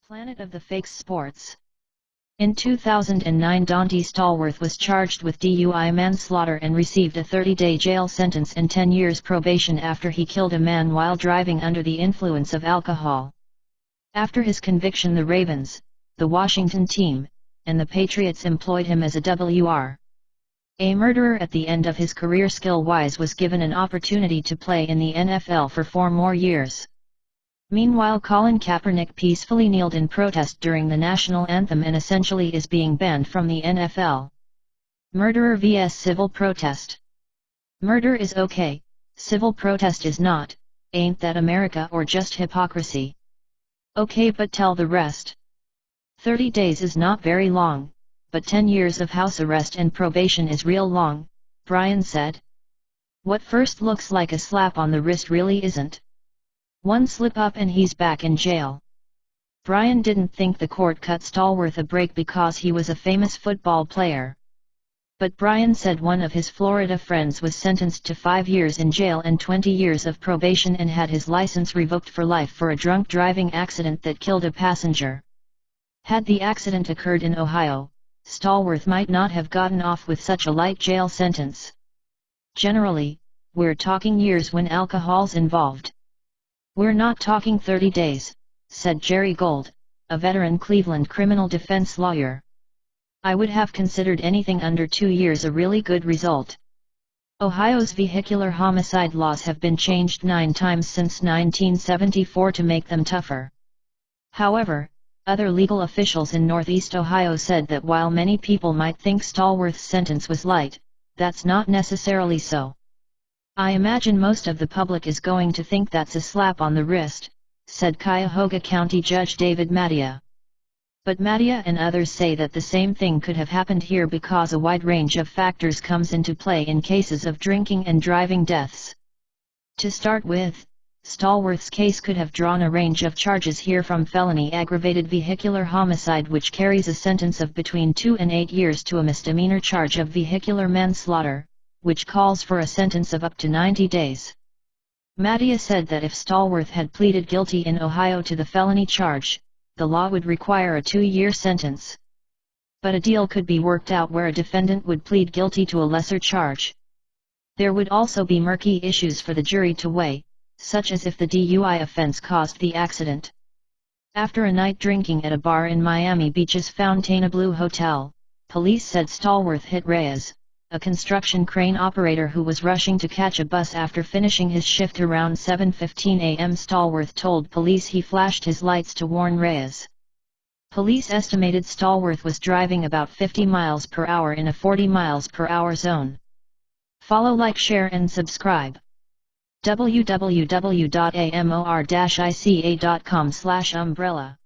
Planet of the Fakes Sports. In 2009, Dante Stallworth was charged with DUI manslaughter and received a 30-day jail sentence and 10 years probation after he killed a man while driving under the influence of alcohol. After his conviction, the Ravens, the Washington team, and the Patriots employed him as a WR. A murderer at the end of his career skill-wise was given an opportunity to play in the NFL for 4 more years. Meanwhile, Colin Kaepernick peacefully kneeled in protest during the national anthem and essentially is being banned from the NFL. Murderer vs. civil protest. Murder is okay, civil protest is not. Ain't that America or just hypocrisy? Okay, but tell the rest. 30 days is not very long, but 10 years of house arrest and probation is real long, Bryan said. What first looks like a slap on the wrist really isn't. One slip up and he's back in jail. Bryan didn't think the court cut Stallworth a break because he was a famous football player. But Bryan said one of his Florida friends was sentenced to 5 years in jail and 20 years of probation and had his license revoked for life for a drunk driving accident that killed a passenger. Had the accident occurred in Ohio, Stallworth might not have gotten off with such a light jail sentence. Generally, we're talking years when alcohol's involved. We're not talking 30 days, said Jerry Gold, a veteran Cleveland criminal defense lawyer. I would have considered anything under 2 years a really good result. Ohio's vehicular homicide laws have been changed 9 times since 1974 to make them tougher. However, other legal officials in Northeast Ohio said that while many people might think Stallworth's sentence was light, that's not necessarily so. I imagine most of the public is going to think that's a slap on the wrist, said Cuyahoga County Judge David Mattia. But Mattia and others say that the same thing could have happened here because a wide range of factors comes into play in cases of drinking and driving deaths. To start with, Stallworth's case could have drawn a range of charges here, from felony aggravated vehicular homicide, which carries a sentence of between 2 and 8 years, to a misdemeanor charge of vehicular manslaughter, which calls for a sentence of up to 90 days. Mattia said that if Stallworth had pleaded guilty in Ohio to the felony charge, the law would require a 2-year sentence. But a deal could be worked out where a defendant would plead guilty to a lesser charge. There would also be murky issues for the jury to weigh, such as if the DUI offense caused the accident. After a night drinking at a bar in Miami Beach's Fontainebleau Hotel, police said Stallworth hit Reyes, a construction crane operator who was rushing to catch a bus after finishing his shift around 7:15 a.m. Stallworth told police he flashed his lights to warn Reyes. Police estimated Stallworth was driving about 50 miles per hour in a 40 miles per hour zone. Follow, like, share and subscribe. www.amor-ica.com/umbrella